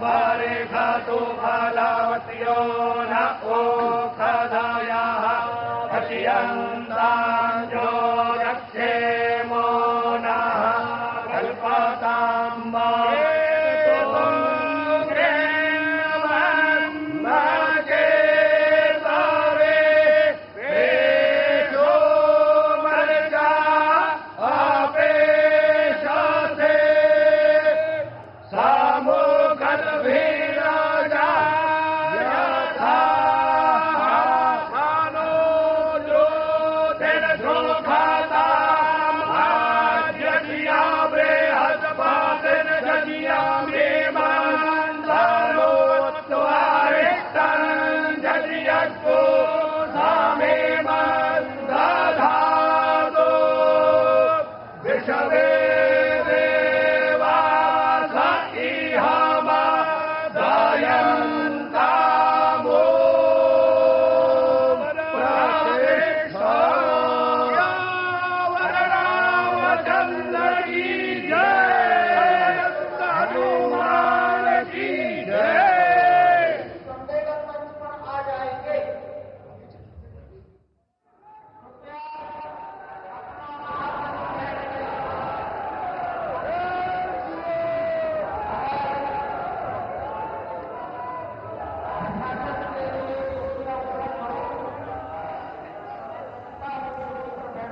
बरिघतु फलवत्यो न ओषधयः पश्यन्ताञ्जो रक्षेमो नः कल्पतां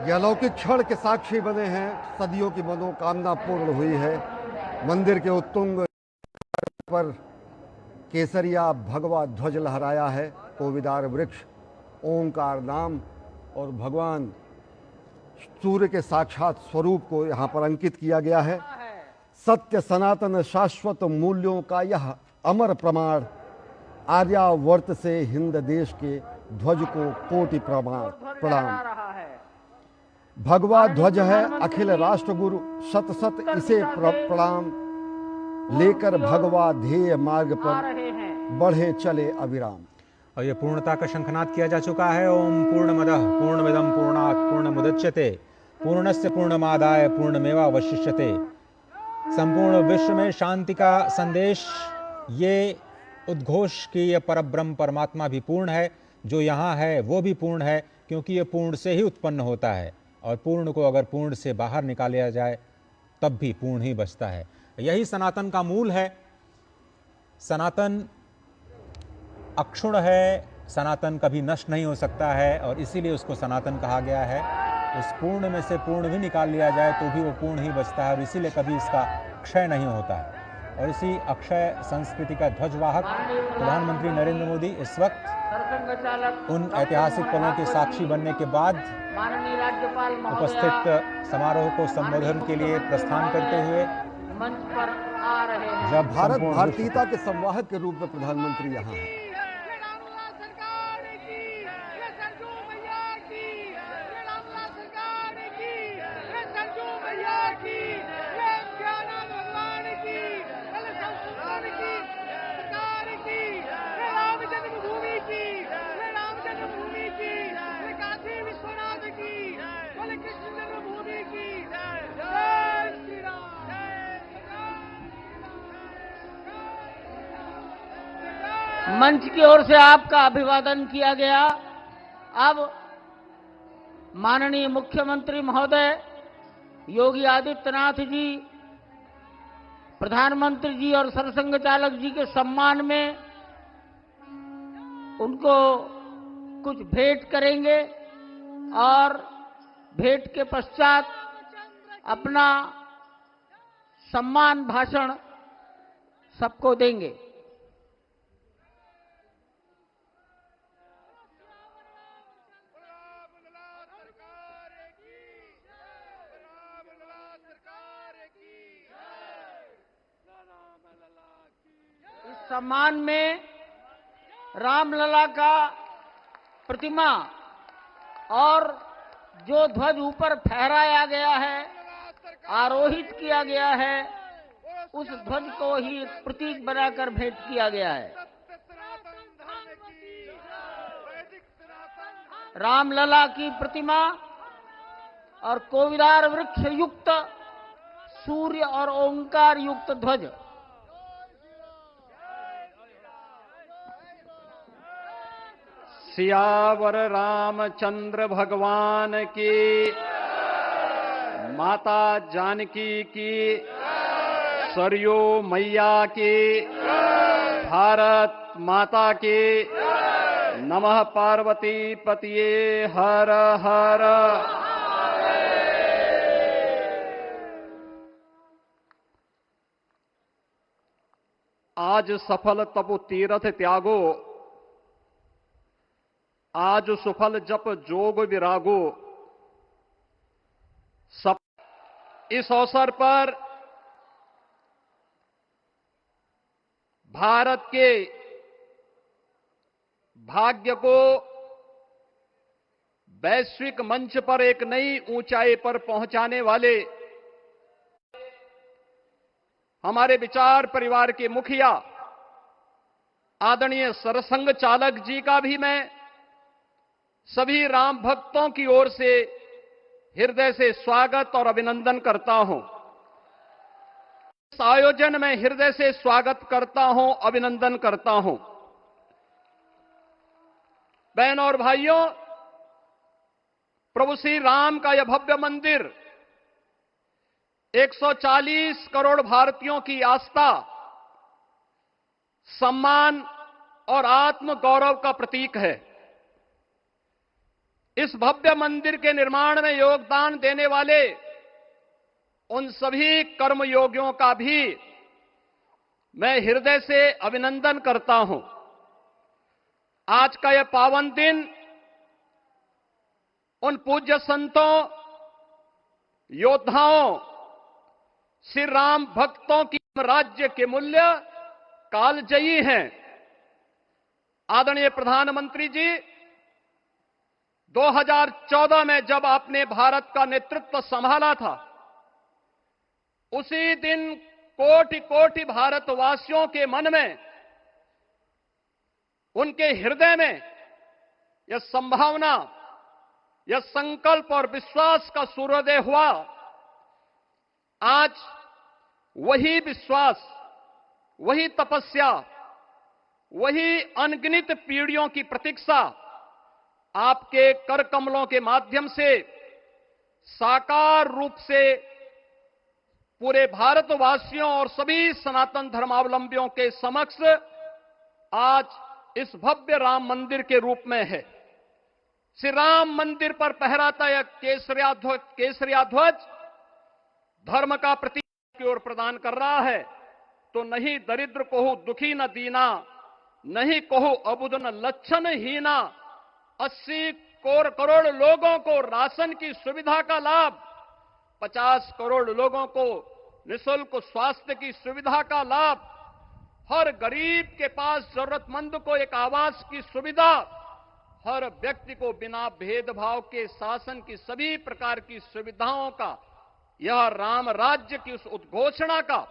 ये अलौकिक क्षण के साक्षी बने हैं। सदियों की मनोकामना पूर्ण हुई है। मंदिर के उत्तुंग पर केसरिया भगवा ध्वज लहराया है। कोविदार वृक्ष, ओंकार नाम और भगवान सूर्य के साक्षात स्वरूप को यहाँ पर अंकित किया गया है। सत्य सनातन शाश्वत मूल्यों का यह अमर प्रमाण आर्यावर्त से हिंद देश के ध्वज को कोटि प्रणाम। भगवा ध्वज है अखिल राष्ट्र गुरु, सत सत इसे प्रणाम। लेकर भगवा ध्येय मार्ग पर बढ़े चले अविराम। और ये पूर्णता का शंखनाद किया जा चुका है। ओम पूर्णमदः पूर्णमिदं पूर्णात् पूर्णमुदच्यते पूर्णस्य पूर्णमादाय पूर्णमेवावशिष्यते। संपूर्ण विश्व में शांति का संदेश ये उद्घोष कि ये परब्रह्म परमात्मा भी पूर्ण है, जो यहाँ है वो भी पूर्ण है, क्योंकि ये पूर्ण से ही उत्पन्न होता है और पूर्ण को अगर पूर्ण से बाहर निकाला जाए तब भी पूर्ण ही बचता है। यही सनातन का मूल है। सनातन अक्षुण है, सनातन कभी नष्ट नहीं हो सकता है और इसीलिए उसको सनातन कहा गया है। उस पूर्ण में से पूर्ण भी निकाल लिया जाए तो भी वो पूर्ण ही बचता है और इसीलिए कभी इसका क्षय नहीं होता है। और इसी अक्षय संस्कृति का ध्वजवाहक प्रधानमंत्री नरेंद्र मोदी इस वक्त उन ऐतिहासिक पलों के साक्षी बनने के बाद उपस्थित समारोह को संबोधन के लिए प्रस्थान करते हुए मंच पर आ रहे हैं। जब भारत भारतीयता के संवाहक के रूप में प्रधानमंत्री यहाँ हैं। मंच की ओर से आपका अभिवादन किया गया। अब माननीय मुख्यमंत्री महोदय योगी आदित्यनाथ जी प्रधानमंत्री जी और सरसंघ चालक जी के सम्मान में उनको कुछ भेंट करेंगे और भेंट के पश्चात अपना सम्मान भाषण सबको देंगे। इस सम्मान में रामलला का प्रतिमा और जो ध्वज ऊपर फहराया गया है, आरोहित किया गया है, उस ध्वज को ही प्रतीक बनाकर भेंट किया गया है। रामलला की प्रतिमा और कोविदार वृक्ष युक्त सूर्य और ओंकार युक्त ध्वज सियावर रामचंद्र भगवान की, माता जानकी की, सरयू मैया की, भारत माता की। नमः पार्वती पतिये हर हर। आज सफल तपु तीरथ त्यागो, आज सुफल जप जोग विरागो। इस अवसर पर भारत के भाग्य को वैश्विक मंच पर एक नई ऊंचाई पर पहुंचाने वाले हमारे विचार परिवार के मुखिया आदरणीय सरसंघ चालक जी का भी मैं सभी राम भक्तों की ओर से हृदय से स्वागत और अभिनंदन करता हूं। इस आयोजन में हृदय से स्वागत करता हूं, अभिनंदन करता हूं। बहनों और भाइयों, प्रभु श्री राम का यह भव्य मंदिर 140 करोड़ भारतीयों की आस्था, सम्मान और आत्म गौरव का प्रतीक है। इस भव्य मंदिर के निर्माण में योगदान देने वाले उन सभी कर्मयोगियों का भी मैं हृदय से अभिनंदन करता हूं। आज का यह पावन दिन उन पूज्य संतों, योद्धाओं, श्री राम भक्तों की राज्य के मूल्य कालजयी हैं। आदरणीय प्रधानमंत्री जी, 2014 में जब आपने भारत का नेतृत्व संभाला था, उसी दिन कोटि कोटि भारतवासियों के मन में, उनके हृदय में यह संभावना, यह संकल्प और विश्वास का सूर्योदय हुआ। आज वही विश्वास, वही तपस्या, वही अनगिनत पीढ़ियों की प्रतीक्षा आपके कर कमलों के माध्यम से साकार रूप से पूरे भारतवासियों और सभी सनातन धर्मावलंबियों के समक्ष आज इस भव्य राम मंदिर के रूप में है। श्री राम मंदिर पर फहराता यह केसरिया ध्वज धर्म का प्रतीक की ओर प्रदान कर रहा है। तो नहीं दरिद्र कोहु दुखी न दीना, नहीं कोहु अबुद न लक्षण हीना। 80 करोड़ लोगों को राशन की सुविधा का लाभ, 50 करोड़ लोगों को निःशुल्क स्वास्थ्य की सुविधा का लाभ, हर गरीब के पास जरूरतमंद को एक आवास की सुविधा, हर व्यक्ति को बिना भेदभाव के शासन की सभी प्रकार की सुविधाओं का, यह राम राज्य की उस उद्घोषणा का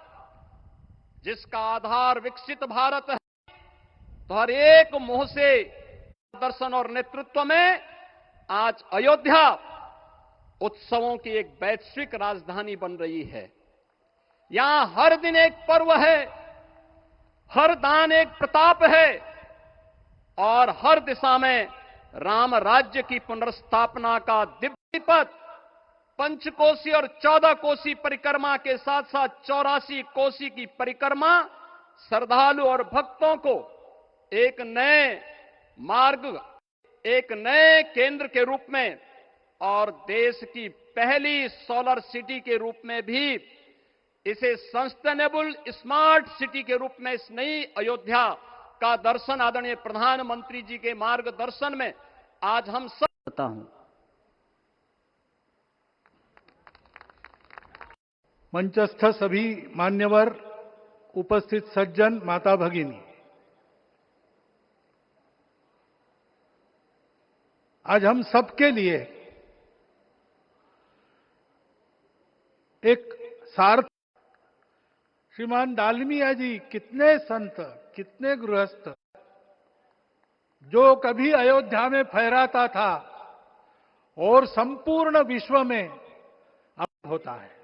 जिसका आधार विकसित भारत है। तो हर एक मुंह से दर्शन और नेतृत्व में आज अयोध्या उत्सवों की एक वैश्विक राजधानी बन रही है। यहां हर दिन एक पर्व है, हर दान एक प्रताप है और हर दिशा में राम राज्य की पुनर्स्थापना का दिव्य पथ पंचकोसी और 14 कोसी परिक्रमा के साथ साथ 84 कोसी की परिक्रमा श्रद्धालु और भक्तों को एक नए मार्ग, एक नए केंद्र के रूप में और देश की पहली सोलर सिटी के रूप में भी, इसे सस्टेनेबल स्मार्ट सिटी के रूप में इस नई अयोध्या का दर्शन आदरणीय प्रधानमंत्री जी के मार्गदर्शन में आज हम सब करता हूं। मंचस्थ सभी मान्यवर, उपस्थित सज्जन, माता भगिनी, आज हम सबके लिए एक सार्थ श्रीमान डालमिया जी, कितने संत, कितने गृहस्थ जो कभी अयोध्या में फहराता था और संपूर्ण विश्व में अब होता है।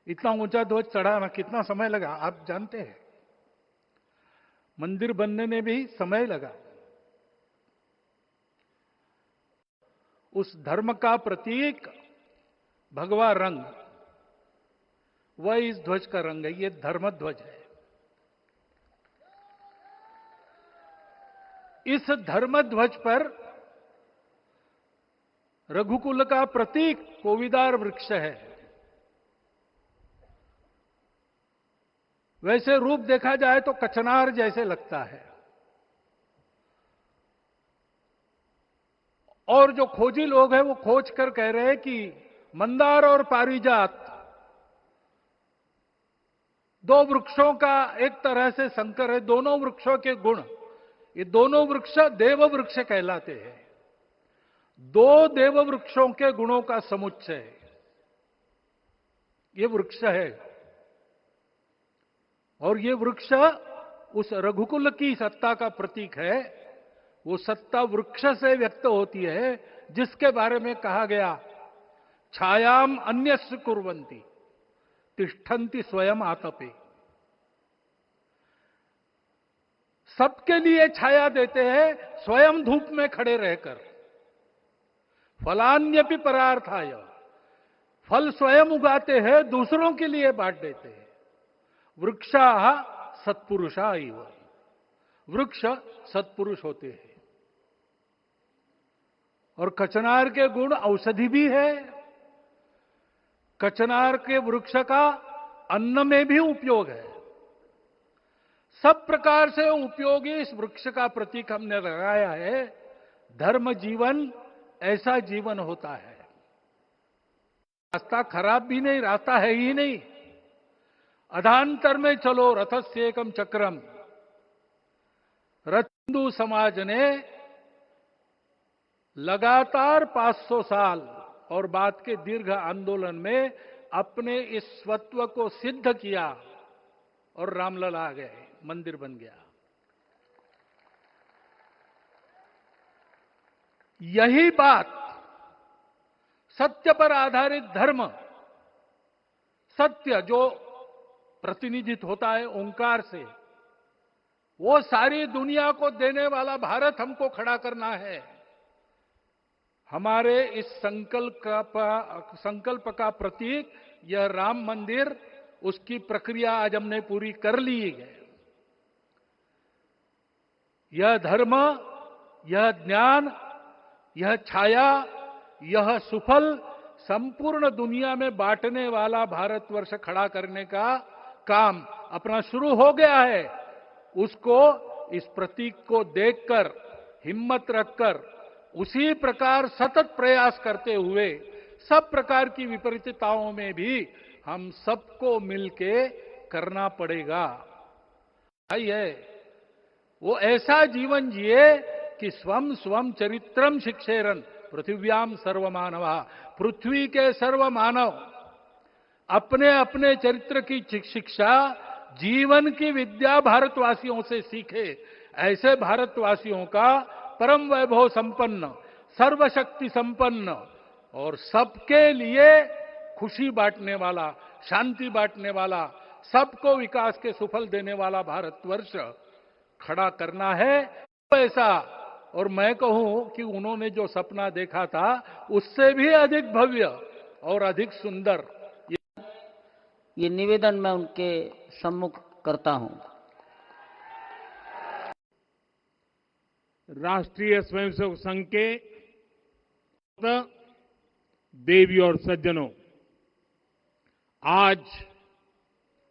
इतना ऊंचा ध्वज चढ़ाना कितना समय लगा आप जानते हैं। मंदिर बनने में भी समय लगा। उस धर्म का प्रतीक भगवा रंग, वह इस ध्वज का रंग है। ये धर्म ध्वज है। इस धर्म ध्वज पर रघुकुल का प्रतीक कोविदार वृक्ष है। वैसे रूप देखा जाए तो कचनार जैसे लगता है। और जो खोजी लोग हैं वो खोज कर कह रहे हैं कि मंदार और पारिजात दो वृक्षों का एक तरह से संकर है। दोनों वृक्षों के गुण, ये दोनों वृक्ष देव वृक्ष कहलाते हैं। दो देव वृक्षों के गुणों का समुच्चय ये वृक्ष है। और ये वृक्ष उस रघुकुल की सत्ता का प्रतीक है। वो सत्ता वृक्ष से व्यक्त होती है, जिसके बारे में कहा गया, छायाम अन्यस्य कुर्वन्ति तिष्ठन्ति स्वयं आतपे। सबके लिए छाया देते हैं, स्वयं धूप में खड़े रहकर। फलान्यपि परार्थाय, फल स्वयं उगाते हैं, दूसरों के लिए बांट देते हैं। वृक्षा सत्पुरुषा इव, वृक्ष सत्पुरुष होते हैं। और कचनार के गुण औषधि भी है। कचनार के वृक्ष का अन्न में भी उपयोग है। सब प्रकार से उपयोगी इस वृक्ष का प्रतीक हमने लगाया है। धर्म जीवन ऐसा जीवन होता है। रास्ता खराब भी नहीं, रास्ता है ही नहीं। अधांतर में चलो रथस्य एकम चक्रम। हिंदू समाज ने लगातार 500 साल और बाद के दीर्घ आंदोलन में अपने इस स्वत्व को सिद्ध किया और रामलला आ गए, मंदिर बन गया। यही बात सत्य पर आधारित धर्म, सत्य जो प्रतिनिधित्व होता है ओंकार से, वो सारी दुनिया को देने वाला भारत हमको खड़ा करना है। हमारे इस संकल्प का प्रतीक यह राम मंदिर, उसकी प्रक्रिया आज हमने पूरी कर ली है। यह धर्म, यह ज्ञान, यह छाया, यह सुफल संपूर्ण दुनिया में बांटने वाला भारतवर्ष खड़ा करने का काम अपना शुरू हो गया है। उसको, इस प्रतीक को देखकर, हिम्मत रखकर, उसी प्रकार सतत प्रयास करते हुए सब प्रकार की विपरीतताओं में भी हम सबको मिलके करना पड़ेगा। है वो ऐसा जीवन जिए कि स्वम स्वम चरित्रम शिक्षेरन पृथिव्याम सर्वमानवा। पृथ्वी के सर्व मानव अपने अपने चरित्र की शिक्षा, जीवन की विद्या भारतवासियों से सीखे। ऐसे भारतवासियों का परम वैभव संपन्न, सर्वशक्ति संपन्न और सबके लिए खुशी बांटने वाला, शांति बांटने वाला, सबको विकास के सुफल देने वाला भारतवर्ष खड़ा करना है। तो ऐसा, और मैं कहूं कि उन्होंने जो सपना देखा था उससे भी अधिक भव्य और अधिक सुंदर ये निवेदन मैं उनके सम्मुख करता हूं। राष्ट्रीय स्वयंसेवक संघ के देवी और सज्जनों, आज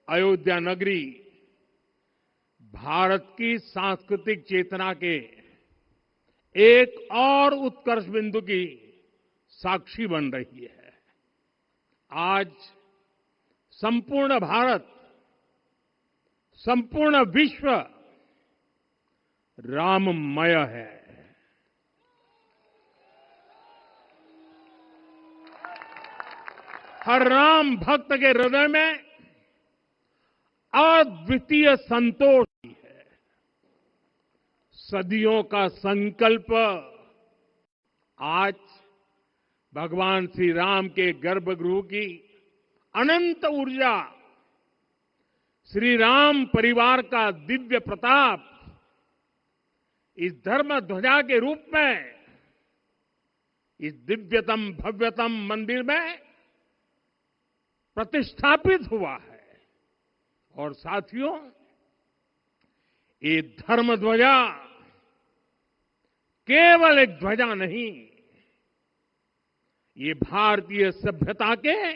अयोध्या नगरी भारत की सांस्कृतिक चेतना के एक और उत्कर्ष बिंदु की साक्षी बन रही है। आज संपूर्ण भारत, संपूर्ण विश्व राममय है। हर राम भक्त के हृदय में अद्वितीय संतोष है। सदियों का संकल्प आज भगवान श्री राम के गर्भगृह की अनंत ऊर्जा, श्री राम परिवार का दिव्य प्रताप इस धर्म ध्वजा के रूप में इस दिव्यतम भव्यतम मंदिर में प्रतिष्ठापित हुआ है। और साथियों, ये धर्म ध्वजा केवल एक ध्वजा नहीं, ये भारतीय सभ्यता के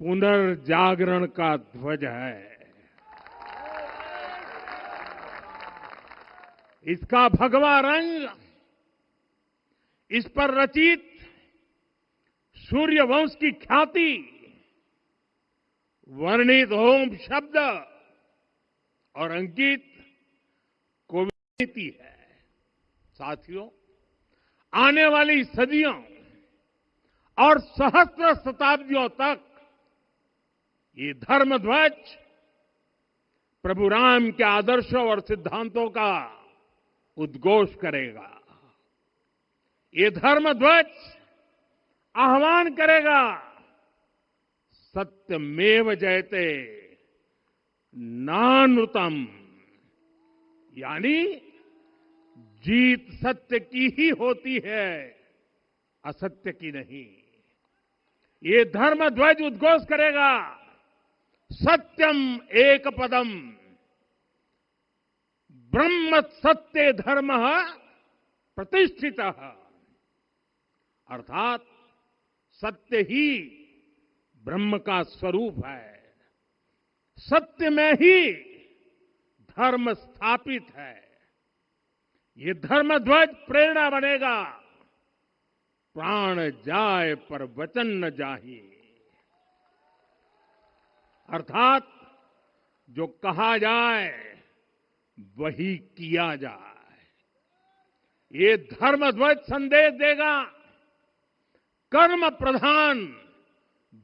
पुनर्जागरण का ध्वज है। इसका भगवा रंग, इस पर रचित सूर्य वंश की ख्याति, वर्णित ओम शब्द और अंकित कोविदी है। साथियों, आने वाली सदियों और सहस्त्र शताब्दियों तक ये धर्म ध्वज प्रभु राम के आदर्शों और सिद्धांतों का उद्घोष करेगा। ये धर्म ध्वज आह्वान करेगा, सत्यमेव जयते नानृतम, यानी जीत सत्य की ही होती है, असत्य की नहीं। ये धर्म ध्वज उद्घोष करेगा, सत्यम एक पदम ब्रह्म सत्य धर्म प्रतिष्ठित, अर्थात सत्य ही ब्रह्म का स्वरूप है, सत्य में ही धर्म स्थापित है। ये धर्म ध्वज प्रेरणा बनेगा, प्राण जाए पर वचन न जाहि, अर्थात जो कहा जाए वही किया जाए। ये धर्म ध्वज संदेश देगा, कर्म प्रधान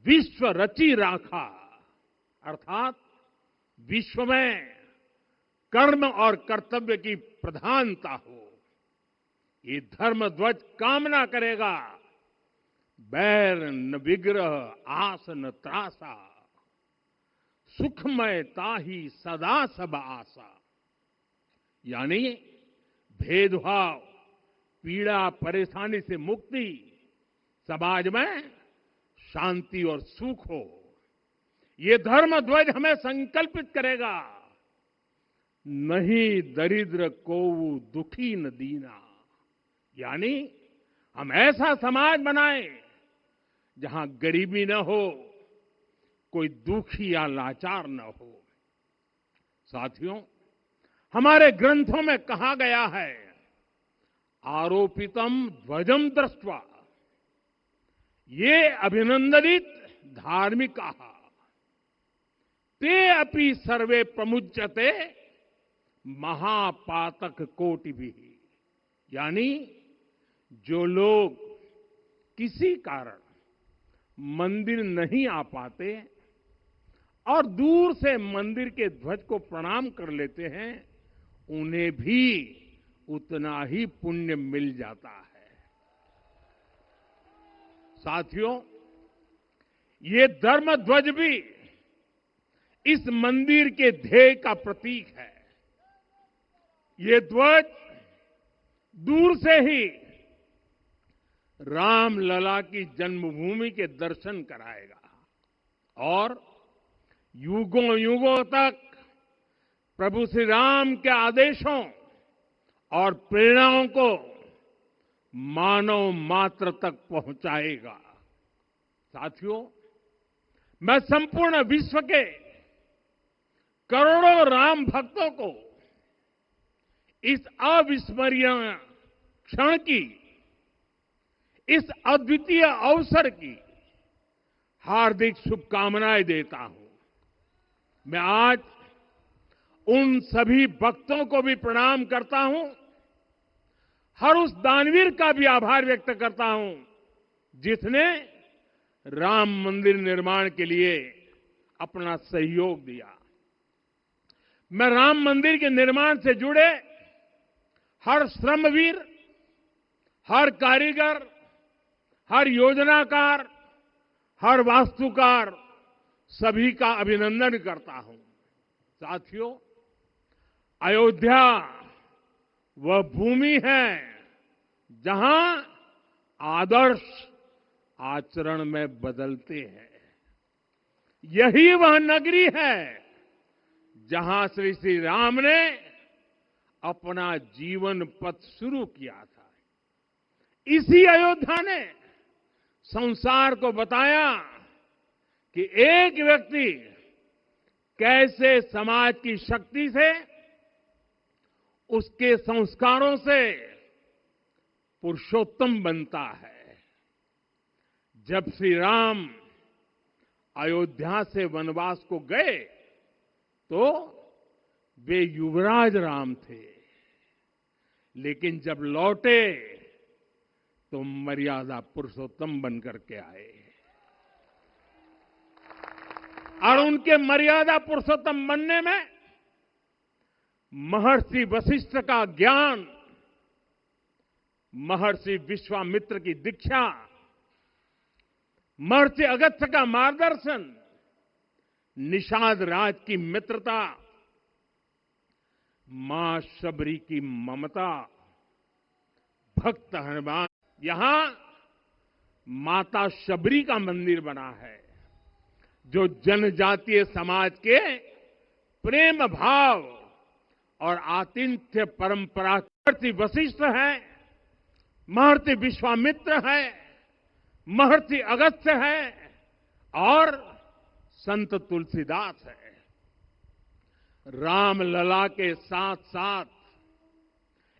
विश्व रची राखा, अर्थात विश्व में कर्म और कर्तव्य की प्रधानता हो। ये धर्म ध्वज कामना करेगा, बैर न विग्रह आस न त्रासा, सुखमय ताही सदा सब आशा, यानी भेदभाव, पीड़ा, परेशानी से मुक्ति, समाज में शांति और सुख हो। ये धर्म ध्वज हमें संकल्पित करेगा, नहीं दरिद्र कोऊ दुखी न दीना, यानी हम ऐसा समाज बनाएं जहां गरीबी न हो, कोई दुखी या लाचार न हो। साथियों, हमारे ग्रंथों में कहा गया है, आरोपितम ध्वजम दृष्ट्वा ये अभिनंदनित धार्मिकाः ते अपि सर्वे प्रमुच्यते महापातक कोटिभिः, यानी जो लोग किसी कारण मंदिर नहीं आ पाते और दूर से मंदिर के ध्वज को प्रणाम कर लेते हैं, उन्हें भी उतना ही पुण्य मिल जाता है। साथियों, ये धर्म ध्वज भी इस मंदिर के ध्येय का प्रतीक है। ये ध्वज दूर से ही रामलला की जन्मभूमि के दर्शन कराएगा और युगों युगों तक प्रभु श्री राम के आदेशों और प्रेरणाओं को मानव मात्र तक पहुंचाएगा। साथियों, मैं संपूर्ण विश्व के करोड़ों राम भक्तों को इस अविस्मरणीय क्षण की, इस अद्वितीय अवसर की हार्दिक शुभकामनाएं देता हूं। मैं आज उन सभी भक्तों को भी प्रणाम करता हूं, हर उस दानवीर का भी आभार व्यक्त करता हूं जिसने राम मंदिर निर्माण के लिए अपना सहयोग दिया। मैं राम मंदिर के निर्माण से जुड़े हर श्रमवीर, हर कारीगर, हर योजनाकार, हर वास्तुकार, सभी का अभिनंदन करता हूं। साथियों, अयोध्या वह भूमि है जहां आदर्श आचरण में बदलते हैं। यही वह नगरी है जहां श्री श्री राम ने अपना जीवन पथ शुरू किया था। इसी अयोध्या ने संसार को बताया कि एक व्यक्ति कैसे समाज की शक्ति से, उसके संस्कारों से पुरुषोत्तम बनता है। जब श्री राम अयोध्या से वनवास को गए तो वे युवराज राम थे, लेकिन जब लौटे तो मर्यादा पुरुषोत्तम बनकर के आए। और उनके मर्यादा पुरुषोत्तम बनने में महर्षि वशिष्ठ का ज्ञान, महर्षि विश्वामित्र की दीक्षा, महर्षि अगस्त्य का मार्गदर्शन, निषाद राज की मित्रता, मां शबरी की ममता, भक्त हनुमान। यहां माता शबरी का मंदिर बना है जो जनजातीय समाज के प्रेम भाव और आतिथ्य परंपरा। महर्षि वशिष्ठ है, महर्षि विश्वामित्र है, महर्षि अगस्त्य है और संत तुलसीदास है। रामलला के साथ साथ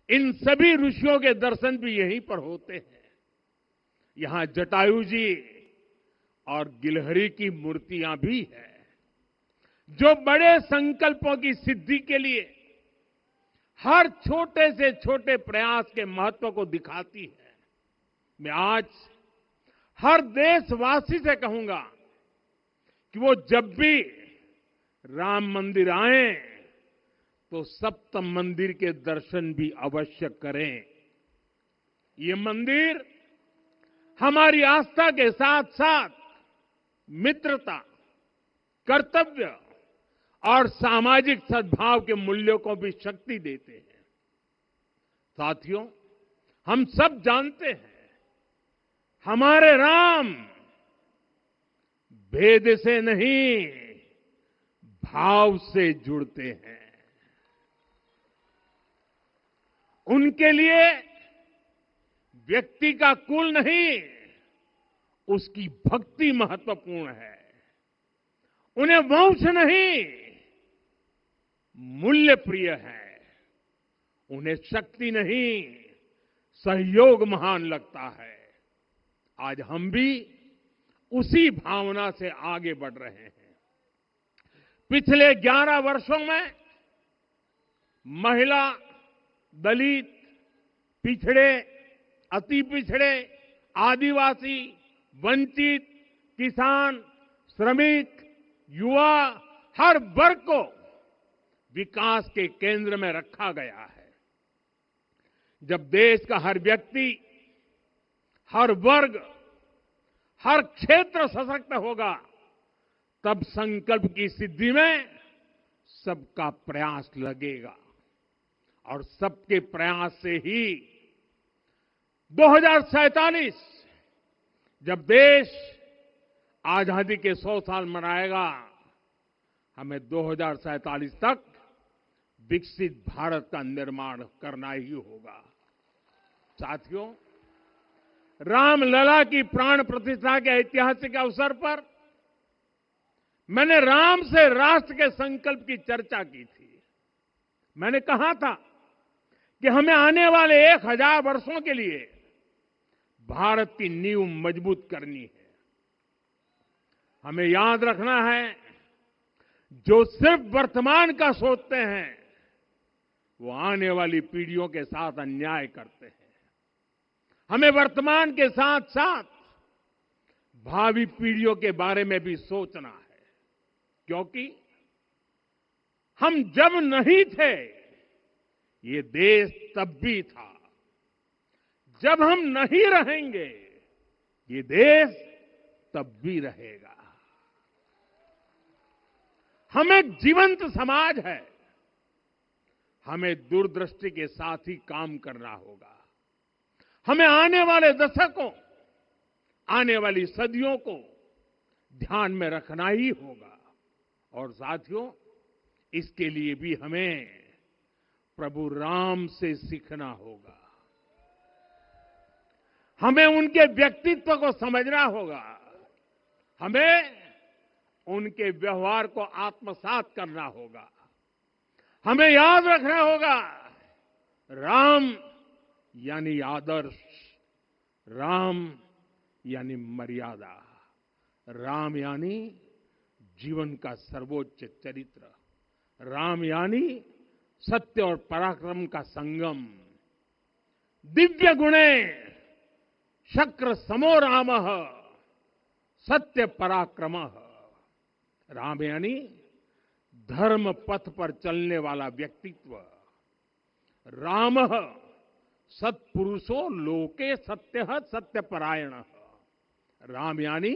इन सभी ऋषियों के दर्शन भी यहीं पर होते हैं। यहां जटायु जी और गिलहरी की मूर्तियां भी है जो बड़े संकल्पों की सिद्धि के लिए हर छोटे से छोटे प्रयास के महत्व को दिखाती है। मैं आज हर देशवासी से कहूंगा कि वो जब भी राम मंदिर आए तो सप्त मंदिर के दर्शन भी अवश्य करें। ये मंदिर हमारी आस्था के साथ साथ मित्रता, कर्तव्य और सामाजिक सद्भाव के मूल्यों को भी शक्ति देते हैं। साथियों, हम सब जानते हैं हमारे राम भेद से नहीं भाव से जुड़ते हैं। उनके लिए व्यक्ति का कुल नहीं, उसकी भक्ति महत्वपूर्ण है। उन्हें वंश नहीं, मूल्य प्रिय है। उन्हें शक्ति नहीं, सहयोग महान लगता है। आज हम भी उसी भावना से आगे बढ़ रहे हैं। पिछले 11 वर्षों में महिला, दलित, पिछड़े, अति पिछड़े, आदिवासी, वंचित, किसान, श्रमिक, युवा, हर वर्ग को विकास के केंद्र में रखा गया है। जब देश का हर व्यक्ति, हर वर्ग, हर क्षेत्र सशक्त होगा, तब संकल्प की सिद्धि में सबका प्रयास लगेगा। और सबके प्रयास से ही 2047 जब देश आजादी के 100 साल मनाएगा, हमें 2047 तक विकसित भारत का निर्माण करना ही होगा। साथियों, रामलला की प्राण प्रतिष्ठा के ऐतिहासिक अवसर पर मैंने राम से राष्ट्र के संकल्प की चर्चा की थी। मैंने कहा था कि हमें आने वाले 1000 वर्षों के लिए भारत की नींव मजबूत करनी है। हमें याद रखना है, जो सिर्फ वर्तमान का सोचते हैं वो आने वाली पीढ़ियों के साथ अन्याय करते हैं। हमें वर्तमान के साथ साथ भावी पीढ़ियों के बारे में भी सोचना है, क्योंकि हम जब नहीं थे ये देश तब भी था, जब हम नहीं रहेंगे ये देश तब भी रहेगा। हम एक जीवंत समाज है, हमें दूरदृष्टि के साथ ही काम करना होगा। हमें आने वाले दशकों, आने वाली सदियों को ध्यान में रखना ही होगा। और साथियों, इसके लिए भी हमें प्रभु राम से सीखना होगा। हमें उनके व्यक्तित्व को समझना होगा। हमें उनके व्यवहार को आत्मसात करना होगा। हमें याद रखना होगा, राम यानी आदर्श, राम यानी मर्यादा, राम यानी जीवन का सर्वोच्च चरित्र, राम यानी सत्य और पराक्रम का संगम। दिव्य गुणे शक्र समो रामः सत्य पराक्रमः। राम यानी धर्म पथ पर चलने वाला व्यक्तित्व। रामः सत्पुरुषो लोके सत्यः सत्यपरायणः। राम यानी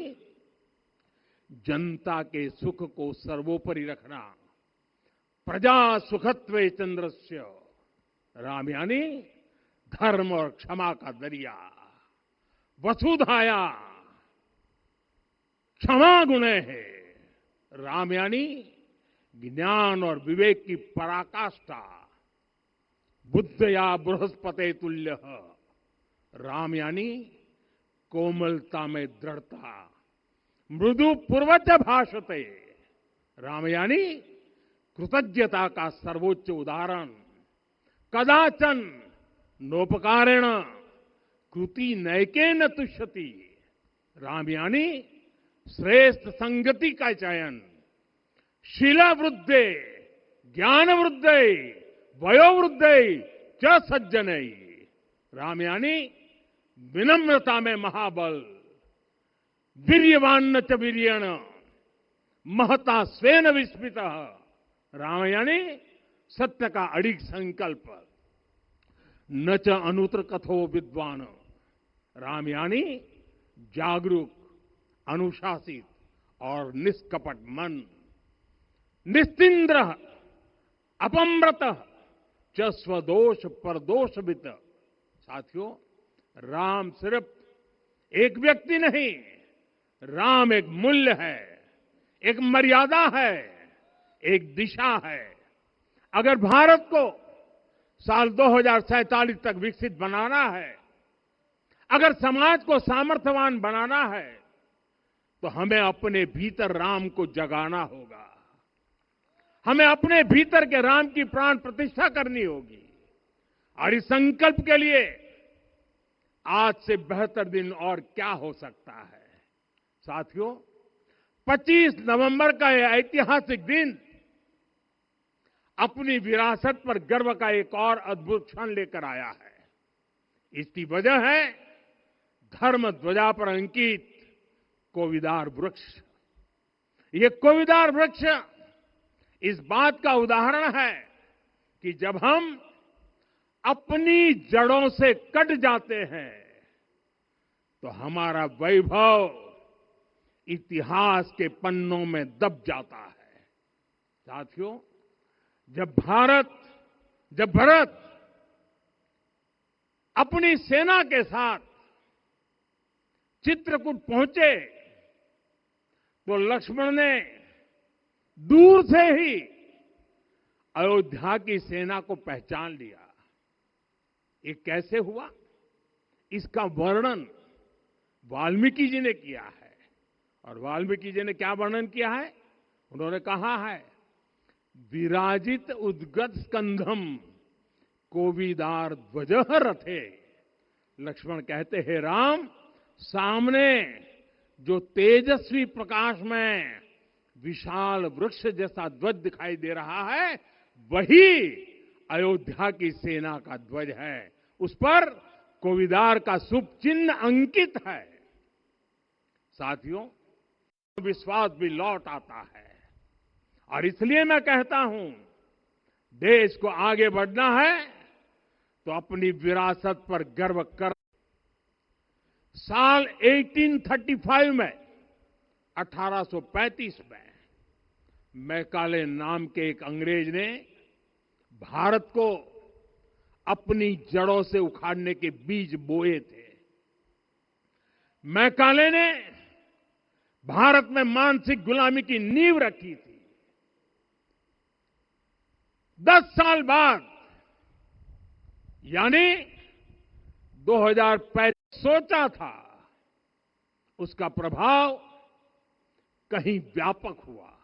जनता के सुख को सर्वोपरि रखना, प्रजा सुखत्वे चंद्रस्य। राम यानी धर्म और क्षमा का दरिया, वसुधाया क्षमा गुणे है। राम यानी ज्ञान और विवेक की पराकाष्ठा, बुद्ध या बृहस्पति तुल्य। राम यानी कोमलता में दृढ़ता, मृदु पूर्वज भाषते। राम यानी कृतज्ञता का सर्वोच्च उदाहरण, कदाचन नोपकारेण कृति नैकेन तुष्यति। राम यानी श्रेष्ठ संगति का चयन, शीला वृद्धे ज्ञान वृद्धे वयोवृद्धे च सज्जनई। राम यानी विनम्रता में महाबल, वीर्यवान च वीर्यण महता स्वेन विस्मितः। राम यानी सत्य का अडिग संकल्प, न च अनुत्र कथो विद्वान। राम यानी जागरूक, अनुशासित और निष्कपट मन, निस्तिंद्र अपम्रत च स्वदोष परदोषवित। साथियों, राम सिर्फ एक व्यक्ति नहीं, राम एक मूल्य है, एक मर्यादा है, एक दिशा है। अगर भारत को साल 2047 तक विकसित बनाना है, अगर समाज को सामर्थ्यवान बनाना है, तो हमें अपने भीतर राम को जगाना होगा। हमें अपने भीतर के राम की प्राण प्रतिष्ठा करनी होगी। और इस संकल्प के लिए आज से बेहतर दिन और क्या हो सकता है। साथियों, 25 नवंबर का यह ऐतिहासिक दिन अपनी विरासत पर गर्व का एक और अद्भुत क्षण लेकर आया है। इसकी वजह है धर्म ध्वजा पर अंकित कोविदार वृक्ष। ये कोविदार वृक्ष इस बात का उदाहरण है कि जब हम अपनी जड़ों से कट जाते हैं तो हमारा वैभव इतिहास के पन्नों में दब जाता है। साथियों, जब भरत अपनी सेना के साथ चित्रकूट पहुंचे तो लक्ष्मण ने दूर से ही अयोध्या की सेना को पहचान लिया। ये कैसे हुआ, इसका वर्णन वाल्मीकि जी ने किया है। और वाल्मीकि जी ने क्या वर्णन किया है? उन्होंने कहा है, विराजित उद्गत स्कंधम कोविदार ध्वजः रथे। लक्ष्मण कहते हैं, राम, सामने जो तेजस्वी प्रकाश में विशाल वृक्ष जैसा ध्वज दिखाई दे रहा है, वही अयोध्या की सेना का ध्वज है। उस पर कोविदार का शुभ चिन्ह अंकित है। साथियों, विश्वास भी लौट आता है। और इसलिए मैं कहता हूं, देश को आगे बढ़ना है तो अपनी विरासत पर गर्व कर। साल 1835 में 1835 में मैकाले नाम के एक अंग्रेज ने भारत को अपनी जड़ों से उखाड़ने के बीज बोए थे। मैकाले ने भारत में मानसिक गुलामी की नींव रखी थी। 10 साल बाद यानी 2005 सोचा था, उसका प्रभाव कहीं व्यापक हुआ।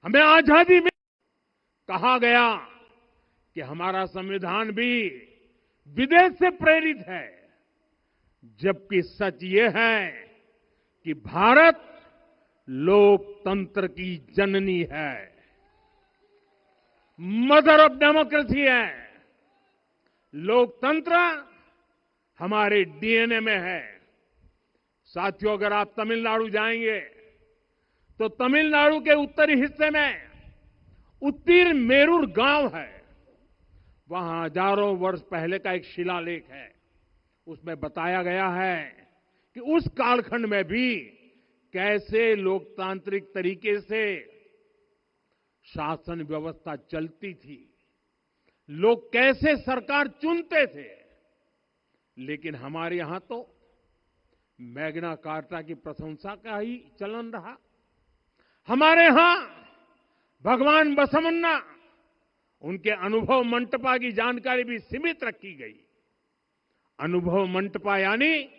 हमें आजादी में कहा गया कि हमारा संविधान भी विदेश से प्रेरित है, जबकि सच ये है कि भारत लोकतंत्र की जननी है, मदर ऑफ डेमोक्रेसी है। लोकतंत्र हमारे डीएनए में है। साथियों, अगर आप तमिलनाडु जाएंगे तो तमिलनाडु के उत्तरी हिस्से में उत्तीर-मेरूर गांव है। वहां हजारों वर्ष पहले का एक शिलालेख है। उसमें बताया गया है कि उस कालखंड में भी कैसे लोकतांत्रिक तरीके से शासन व्यवस्था चलती थी, लोग कैसे सरकार चुनते थे। लेकिन हमारे यहां तो मैग्ना कार्टा की प्रशंसा का ही चलन रहा। हमारे यहां भगवान बसवन्ना, उनके अनुभव मंटपा की जानकारी भी सीमित रखी गई। अनुभव मंटपा यानी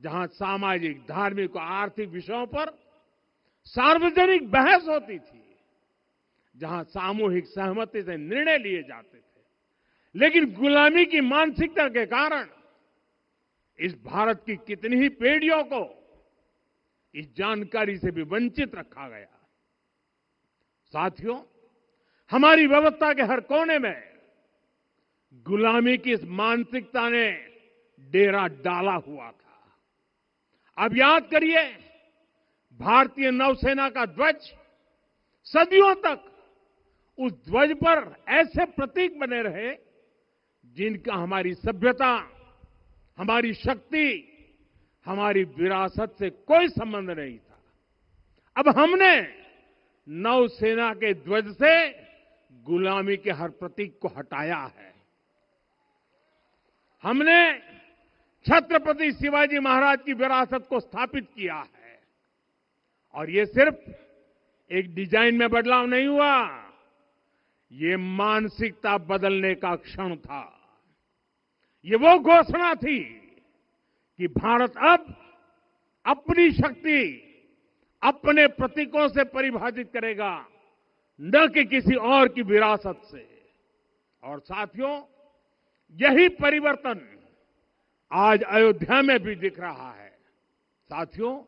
जहां सामाजिक, धार्मिक और आर्थिक विषयों पर सार्वजनिक बहस होती थी, जहां सामूहिक सहमति से निर्णय लिए जाते थे। लेकिन गुलामी की मानसिकता के कारण इस भारत की कितनी ही पीढ़ियों को इस जानकारी से भी वंचित रखा गया। साथियों, हमारी व्यवस्था के हर कोने में गुलामी की इस मानसिकता ने डेरा डाला हुआ था। अब याद करिए, भारतीय नौसेना का ध्वज सदियों तक उस ध्वज पर ऐसे प्रतीक बने रहे जिनका हमारी सभ्यता, हमारी शक्ति, हमारी विरासत से कोई संबंध नहीं था। अब हमने नौसेना के ध्वज से गुलामी के हर प्रतीक को हटाया है। हमने छत्रपति शिवाजी महाराज की विरासत को स्थापित किया है। और ये सिर्फ एक डिजाइन में बदलाव नहीं हुआ, ये मानसिकता बदलने का क्षण था। ये वो घोषणा थी कि भारत अब अपनी शक्ति अपने प्रतीकों से परिभाषित करेगा, न कि किसी और की विरासत से। और साथियों, यही परिवर्तन आज अयोध्या में भी दिख रहा है। साथियों,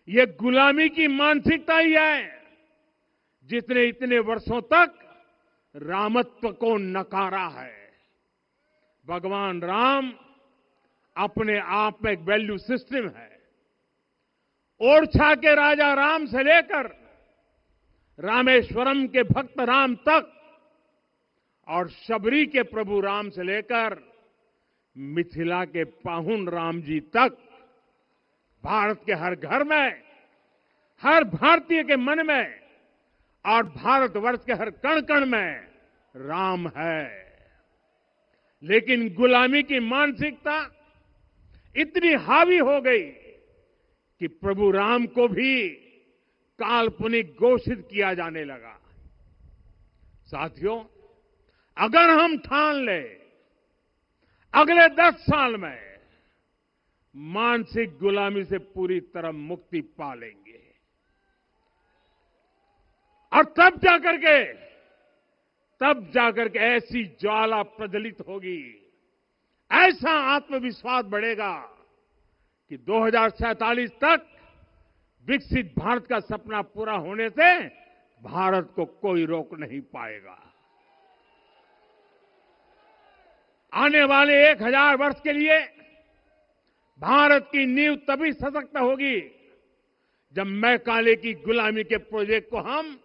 ये गुलामी की मानसिकता ही है जिसने इतने वर्षों तक रामत्व को नकारा है। भगवान राम अपने आप में एक वैल्यू सिस्टम है। ओरछा के राजा राम से लेकर रामेश्वरम के भक्त राम तक और शबरी के प्रभु राम से लेकर मिथिला के पाहुन राम जी तक, भारत के हर घर में, हर भारतीय के मन में और भारतवर्ष के हर कण कण में राम है। लेकिन गुलामी की मानसिकता इतनी हावी हो गई कि प्रभु राम को भी काल्पनिक घोषित किया जाने लगा। साथियों, अगर हम ठान लें अगले 10 साल में मानसिक गुलामी से पूरी तरह मुक्ति पा लेंगे, और तब जाकर के ऐसी ज्वाला प्रज्वलित होगी, ऐसा आत्मविश्वास बढ़ेगा कि 2047 तक विकसित भारत का सपना पूरा होने से भारत को कोई रोक नहीं पाएगा। आने वाले 1000 वर्ष के लिए भारत की नींव तभी सशक्त होगी जब मैकाले की गुलामी के प्रोजेक्ट को हम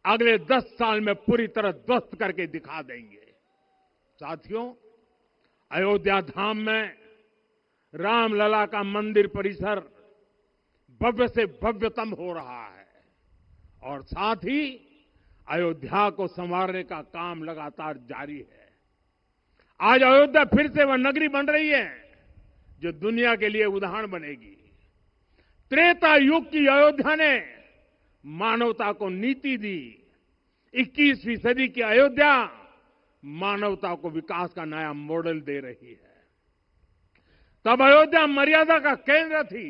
अगले 10 साल में पूरी तरह ध्वस्त करके दिखा देंगे। साथियों, अयोध्या धाम में रामलला का मंदिर परिसर भव्य से भव्यतम हो रहा है और साथ ही अयोध्या को संवारने का काम लगातार जारी है। आज अयोध्या फिर से वह नगरी बन रही है जो दुनिया के लिए उदाहरण बनेगी। त्रेता युग की अयोध्या ने मानवता को नीति दी। 21वीं सदी की अयोध्या मानवता को विकास का नया मॉडल दे रही है। तब अयोध्या मर्यादा का केंद्र थी,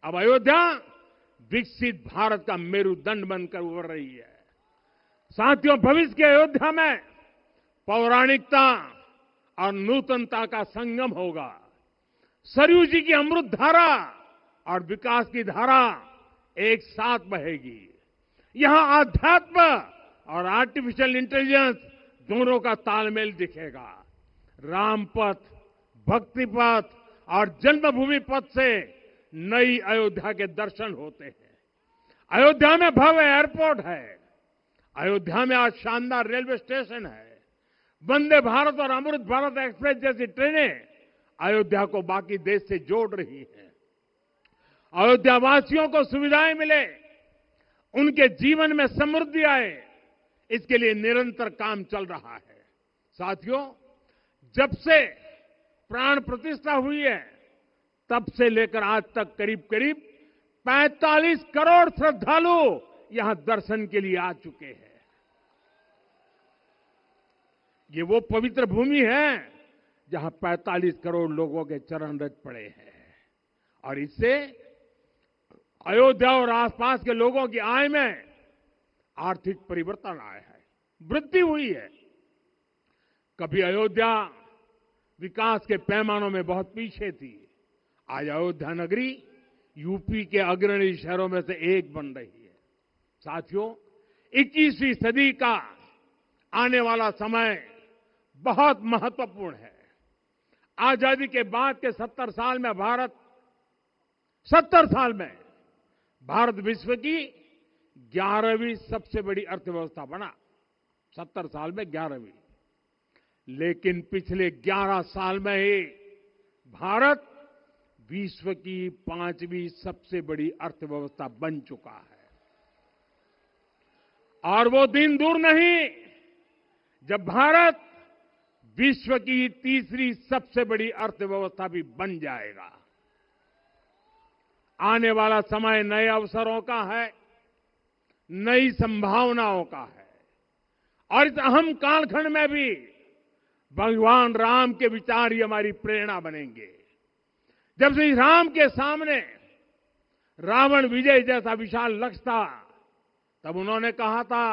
अब अयोध्या विकसित भारत का मेरुदंड बनकर उभर रही है। साथियों, भविष्य की अयोध्या में पौराणिकता और नूतनता का संगम होगा। सरयू जी की अमृत धारा और विकास की धारा एक साथ बहेगी। यहां आध्यात्म और आर्टिफिशियल इंटेलिजेंस दोनों का तालमेल दिखेगा। राम पथ, भक्ति पथ और जन्मभूमि पथ से नई अयोध्या के दर्शन होते हैं। अयोध्या में भव्य एयरपोर्ट है। अयोध्या में आज शानदार रेलवे स्टेशन है। वंदे भारत और अमृत भारत एक्सप्रेस जैसी ट्रेनें अयोध्या को बाकी देश से जोड़ रही हैं। अयोध्या वासियों को सुविधाएं मिले, उनके जीवन में समृद्धि आए, इसके लिए निरंतर काम चल रहा है। साथियों, जब से प्राण प्रतिष्ठा हुई है तब से लेकर आज तक करीब करीब 45 करोड़ श्रद्धालु यहां दर्शन के लिए आ चुके हैं। ये वो पवित्र भूमि है जहां 45 करोड़ लोगों के चरण रज पड़े हैं और इससे अयोध्या और आसपास के लोगों की आय में आर्थिक परिवर्तन आया है, वृद्धि हुई है। कभी अयोध्या विकास के पैमानों में बहुत पीछे थी, आज अयोध्या नगरी यूपी के अग्रणी शहरों में से एक बन रही है। साथियों, 21वीं सदी का आने वाला समय बहुत महत्वपूर्ण है। आजादी के बाद के 70 साल में भारत विश्व की 11वीं सबसे बड़ी अर्थव्यवस्था बना। 70 साल में 11वीं। लेकिन पिछले 11 साल में ही भारत विश्व की 5वीं सबसे बड़ी अर्थव्यवस्था बन चुका है। और वो दिन दूर नहीं जब भारत विश्व की 3री सबसे बड़ी अर्थव्यवस्था भी बन जाएगा। आने वाला समय नए अवसरों का है, नई संभावनाओं का है और इस अहम कालखंड में भी भगवान राम के विचार ही हमारी प्रेरणा बनेंगे। जब श्री राम के सामने रावण विजय जैसा विशाल लक्ष्य था, तब उन्होंने कहा था,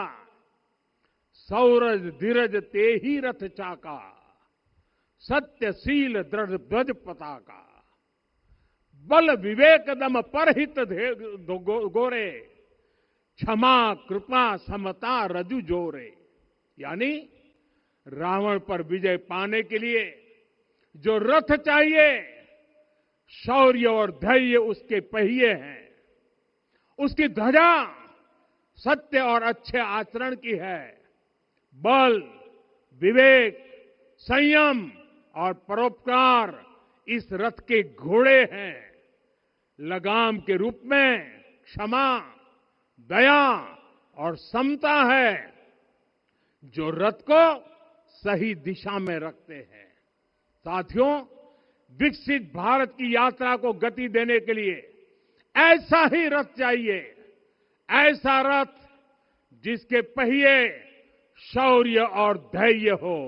सौरज धीरज ते ही रथ चाका, सत्यशील दृढ़ ध्वज पताका, बल विवेक दम परहित गोरे, क्षमा कृपा समता रजु जोरे। यानी रावण पर विजय पाने के लिए जो रथ चाहिए, शौर्य और धैर्य उसके पहिए हैं, उसकी ध्वजा सत्य और अच्छे आचरण की है, बल विवेक संयम और परोपकार इस रथ के घोड़े हैं। लगाम के रूप में क्षमा, दया और समता है जो रथ को सही दिशा में रखते हैं। साथियों, विकसित भारत की यात्रा को गति देने के लिए ऐसा ही रथ चाहिए, ऐसा रथ जिसके पहिए शौर्य और धैर्य हो,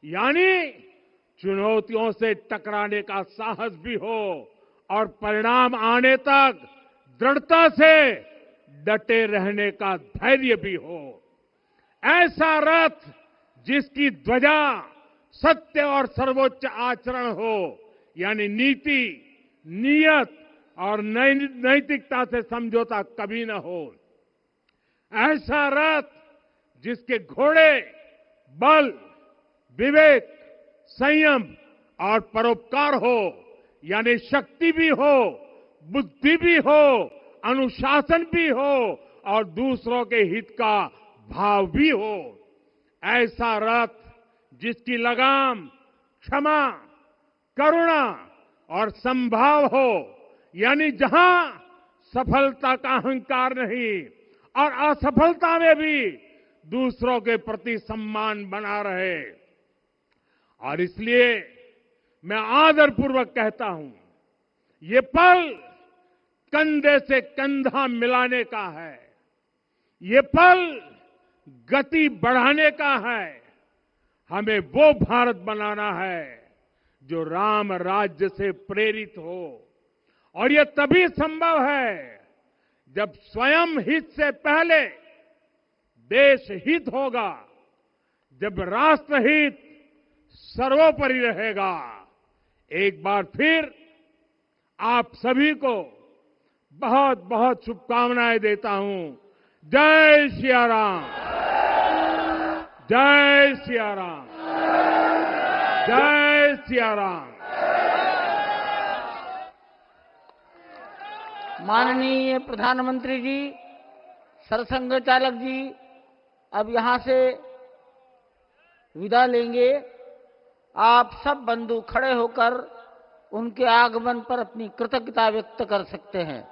यानी चुनौतियों से टकराने का साहस भी हो और परिणाम आने तक दृढ़ता से डटे रहने का धैर्य भी हो। ऐसा रथ जिसकी ध्वजा सत्य और सर्वोच्च आचरण हो, यानी नीति, नियत और नैतिकता से समझौता कभी न हो। ऐसा रथ जिसके घोड़े बल, विवेक, संयम और परोपकार हो, यानी शक्ति भी हो, बुद्धि भी हो, अनुशासन भी हो और दूसरों के हित का भाव भी हो। ऐसा रथ जिसकी लगाम क्षमा, करुणा और संभाव हो, यानी जहां सफलता का अहंकार नहीं और असफलता में भी दूसरों के प्रति सम्मान बना रहे। और इसलिए मैं आदरपूर्वक कहता हूं, ये पल कंधे से कंधा मिलाने का है, ये पल गति बढ़ाने का है। हमें वो भारत बनाना है जो राम राज्य से प्रेरित हो, और ये तभी संभव है जब स्वयं हित से पहले देश हित होगा, जब राष्ट्रहित सर्वोपरि रहेगा। एक बार फिर आप सभी को बहुत बहुत शुभकामनाएं देता हूं। जय सिया राम, जय सिया राम, जय सिया राम। माननीय प्रधानमंत्री जी, सरसंघ चालक जी अब यहां से विदा लेंगे। आप सब बंधु खड़े होकर उनके आगमन पर अपनी कृतज्ञता व्यक्त कर सकते हैं।